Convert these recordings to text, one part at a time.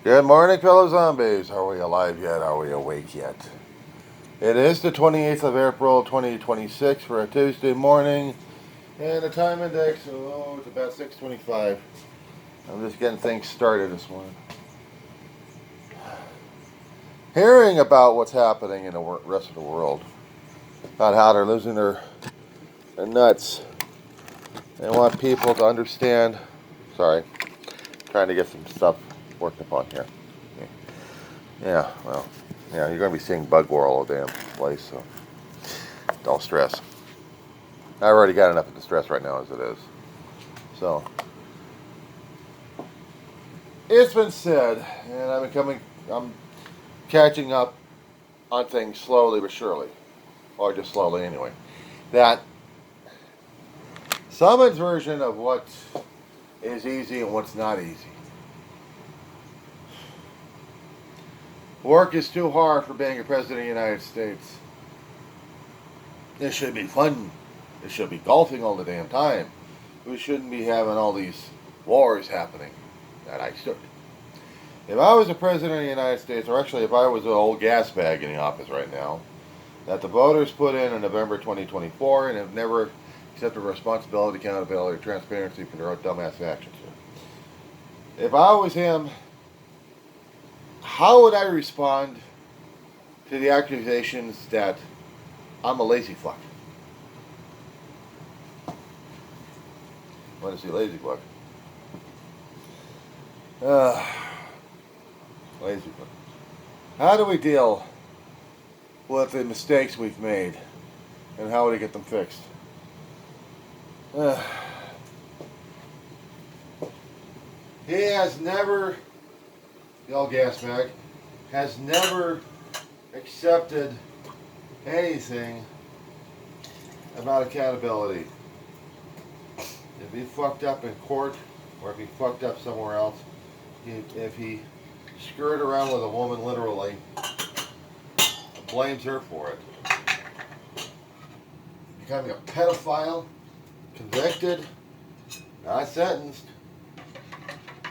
Good morning, fellow zombies. Are we alive yet? Are we awake yet? It is the 28th of April, 2026 for a Tuesday morning, and the time index, it's about 6:25. I'm just getting things started this morning. Hearing about what's happening in the rest of the world, about how they're losing their nuts, and want people to understand. Sorry, trying to get some stuff worked upon here. Yeah, well, yeah, you're going to be seeing bug war all the damn place, so don't stress. I already got enough of the stress right now as it is. So, it's been said, and I'm catching up on things slowly but surely, or just slowly anyway, that someone's version of what is easy and what's not easy. Work is too hard for being a president of the United States. It should be fun. It should be golfing all the damn time. We shouldn't be having all these wars happening. That I should. If I was the president of the United States, or actually if I was an old gas bag in the office right now, that the voters put in November 2024 and have never accepted responsibility, accountability, or transparency for their own dumbass actions. If I was him, how would I respond to the accusations that I'm a lazy fuck? What is he, lazy fuck? Lazy fuck. How do we deal with the mistakes we've made, and how do we get them fixed? He has never, the old gas bag, has never accepted anything about accountability. If he fucked up in court, or if he fucked up somewhere else, if he screwed around with a woman literally, blames her for it. Becoming a pedophile, convicted, not sentenced,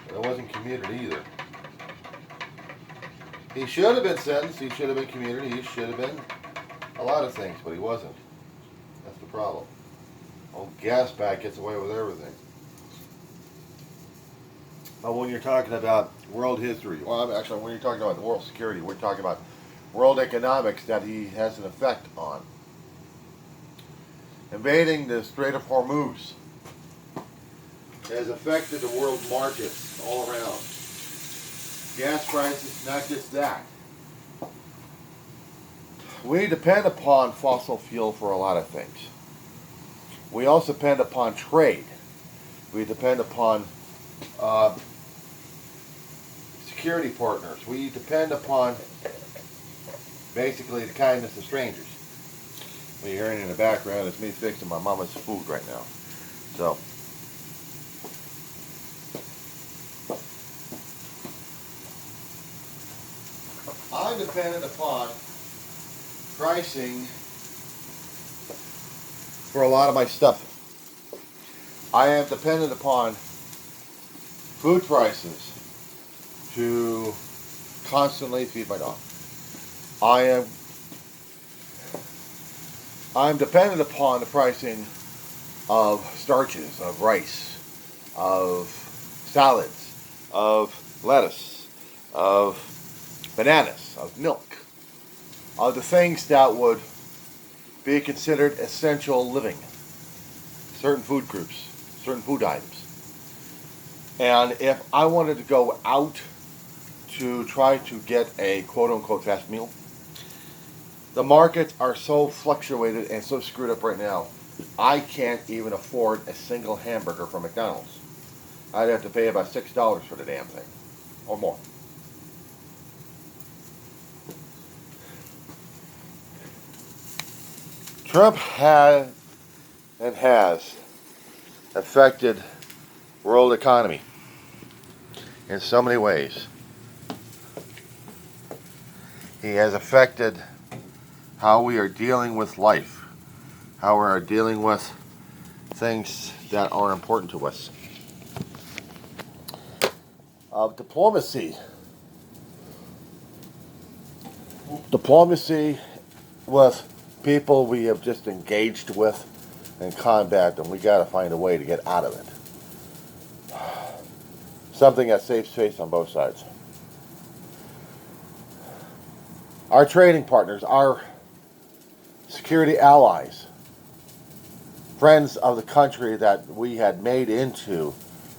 but it wasn't commuted either. He should have been sentenced, he should have been commuted, he should have been a lot of things, but he wasn't. That's the problem. Old gas bag gets away with everything. But when you're talking about world history, well, actually, when you're talking about world security, we're talking about world economics that he has an effect on. Invading the Strait of Hormuz has affected the world markets all around. Gas prices, not just that. We depend upon fossil fuel for a lot of things. We also depend upon trade. We depend upon security partners. We depend upon basically the kindness of strangers. What you're hearing in the background is me fixing my mama's food right now. So, I'm dependent upon pricing for a lot of my stuff. I am dependent upon food prices to constantly feed my dog. I'm dependent upon the pricing of starches, of rice, of salads, of lettuce, of bananas, of milk, of the things that would be considered essential living. Certain food groups, certain food items. And if I wanted to go out to try to get a quote-unquote fast meal, the markets are so fluctuated and so screwed up right now, I can't even afford a single hamburger from McDonald's. I'd have to pay about $6 for the damn thing, or more. Trump had and has affected world economy in so many ways. He has affected how we are dealing with life, how we are dealing with things that are important to us. Diplomacy Diplomacy with people we have just engaged with in combat, and we got to find a way to get out of it. Something that saves face on both sides. Our trading partners, our security allies, friends of the country that we had made into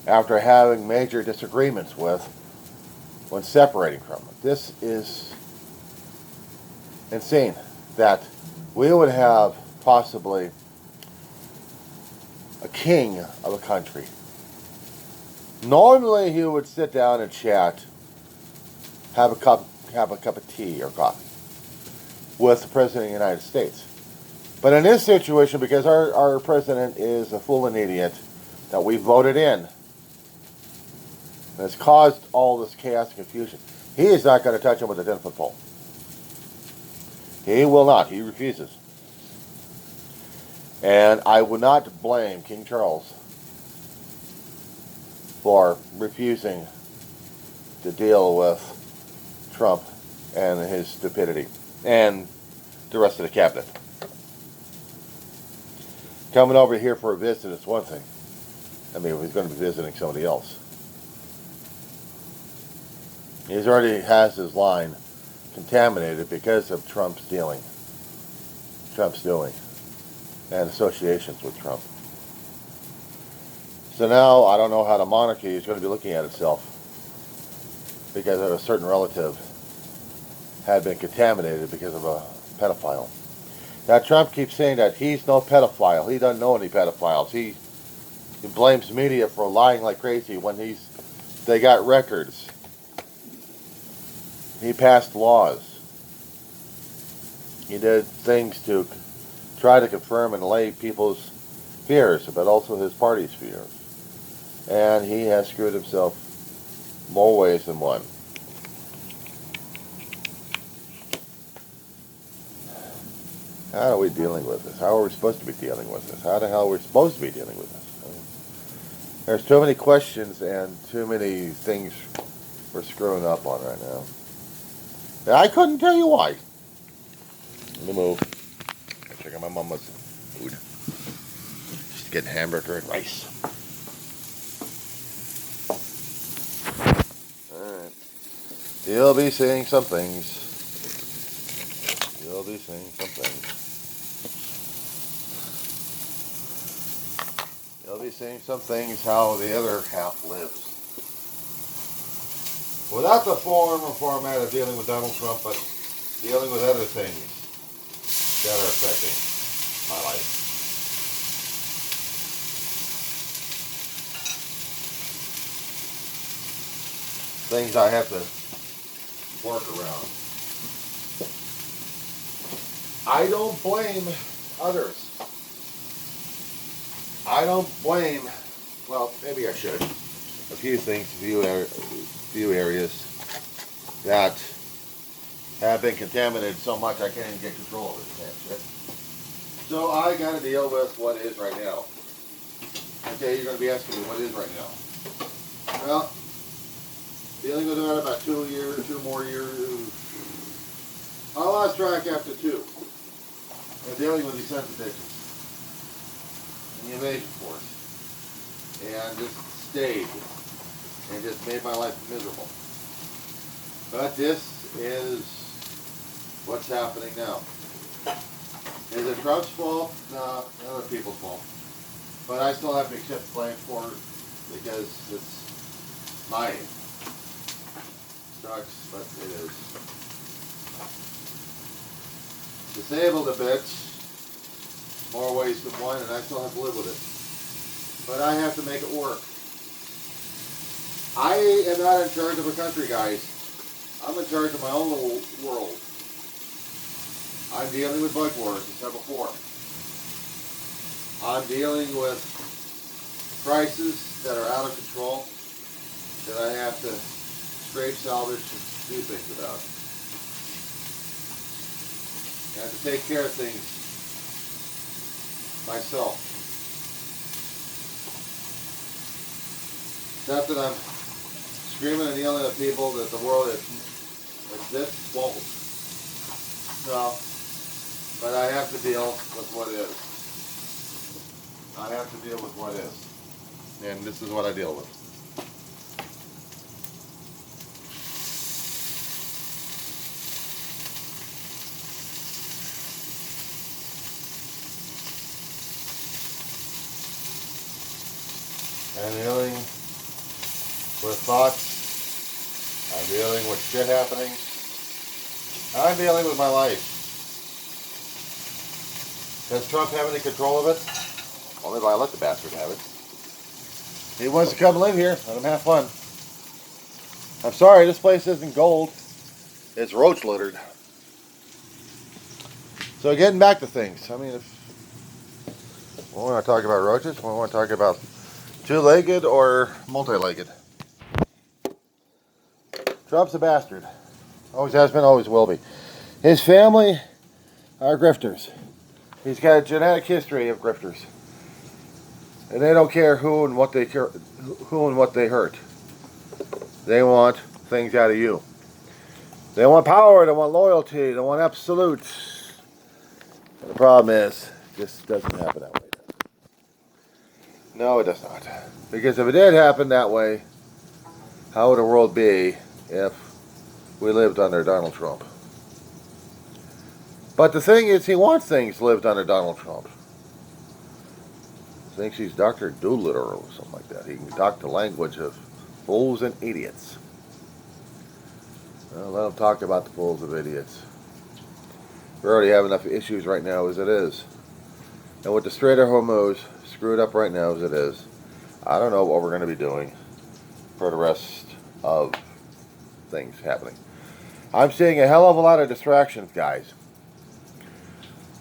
after having major disagreements with when separating from it. This is insane that we would have possibly a king of a country. Normally he would sit down and chat, have a cup of tea or coffee with the President of the United States. But in this situation, because our president is a fool and idiot that we voted in, has caused all this chaos and confusion, he is not going to touch him with a 10-foot pole. He will not. He refuses. And I would not blame King Charles for refusing to deal with Trump and his stupidity and the rest of the cabinet. Coming over here for a visit is one thing. I mean, he's going to be visiting somebody else. He already has his line contaminated because of Trump's doing, and associations with Trump. So now I don't know how the monarchy is going to be looking at itself because of a certain relative had been contaminated because of a pedophile. Now Trump keeps saying that he's no pedophile. He doesn't know any pedophiles. He blames media for lying like crazy when they got records. He passed laws. He did things to try to confirm and allay people's fears, but also his party's fears. And he has screwed himself more ways than one. How are we dealing with this? How are we supposed to be dealing with this? How the hell are we supposed to be dealing with this? I mean, there's too many questions and too many things we're screwing up on right now. And I couldn't tell you why. Let me move. I'm checking my mama's food. Just getting hamburger and rice. Alright. You'll be seeing some things. You'll be seeing some things. You'll be seeing some things how the other half lives. Without the form or format of dealing with Donald Trump, but dealing with other things that are affecting my life. Things I have to work around. I don't blame others. I don't blame, well, maybe I should. A few things, a few areas that have been contaminated so much I can't even get control of it. Shit. So I got to deal with what is right now. Okay, you're going to be asking me what is right now. Well, dealing with that about 2 more years. I lost track after 2. I'm dealing with these sensitivities and the invasion force, and just stayed and just made my life miserable. But this is what's happening now. Is it Trump's fault? No, other people's fault. But I still have to accept blame for it because it's mine. Sucks, but it is. Disabled a bit, more ways than one, and I still have to live with it. But I have to make it work. I am not in charge of a country, guys. I'm in charge of my own little world. I'm dealing with bug wars, as I said before. I'm dealing with crises that are out of control that I have to scrape, salvage, and do things about. I have to take care of things myself. It's not that I'm screaming and yelling at people that the world is this fault. So, but I have to deal with what is. I have to deal with what is. And this is what I deal with. I'm dealing with thoughts. I'm dealing with shit happening. I'm dealing with my life. Does Trump have any control of it? Only if I let the bastard have it. He wants to come live here. Let him have fun. I'm sorry, this place isn't gold. It's roach littered. So getting back to things. I mean, if we want to talk about roaches, we want to talk about two-legged or multi-legged. Trump's a bastard. Always has been, always will be. His family are grifters. He's got a genetic history of grifters. And they don't care who and what they hurt. They want things out of you. They want power, they want loyalty, they want absolutes. And the problem is, this doesn't happen that way. No, it does not. Because if it did happen that way, how would the world be if we lived under Donald Trump? But the thing is, he wants things lived under Donald Trump. He thinks he's Dr. Doolittle or something like that. He can talk the language of fools and idiots. Well, let him talk about the fools and idiots. We already have enough issues right now as it is. And with the Strait of Hormuz screwed up right now as it is, I don't know what we're going to be doing for the rest of things happening. I'm seeing a hell of a lot of distractions, guys.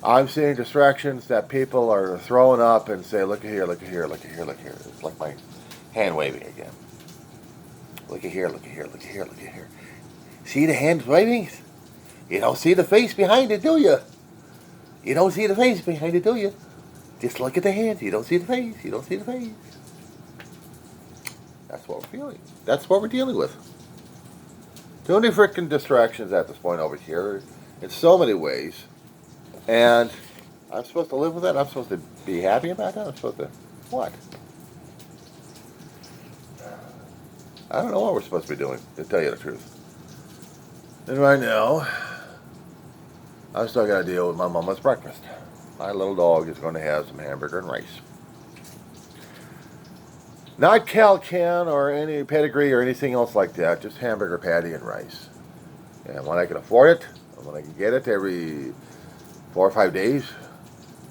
I'm seeing distractions that people are throwing up and say, look at here, look at here, look at here, look at here. It's like my hand waving again. Look at here, look at here, look at here, look at here. See the hand waving? You don't see the face behind it, do you? You don't see the face behind it, do you? Just look at the hands. You don't see the face. You don't see the face. That's what we're feeling. That's what we're dealing with. Too many freaking distractions at this point over here in so many ways. And I'm supposed to live with that? I'm supposed to be happy about that? I'm supposed to... What? I don't know what we're supposed to be doing, to tell you the truth. And right now, I still got to deal with my mama's breakfast. My little dog is going to have some hamburger and rice. Not Cal-Can or any pedigree or anything else like that. Just hamburger patty and rice. And when I can afford it, and when I can get it every 4 or 5 days,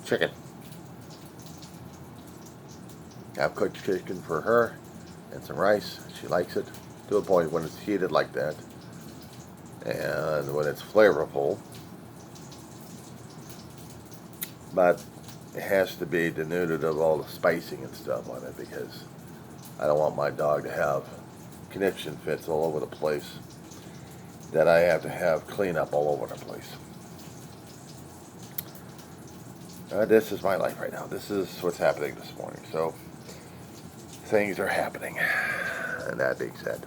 chicken. I've cooked chicken for her and some rice. She likes it to a point when it's heated like that. And when it's flavorful. But it has to be denuded of all the spicing and stuff on it because I don't want my dog to have conniption fits all over the place that I have to have clean up all over the place. This is my life right now. This is what's happening this morning. So things are happening. And that being said,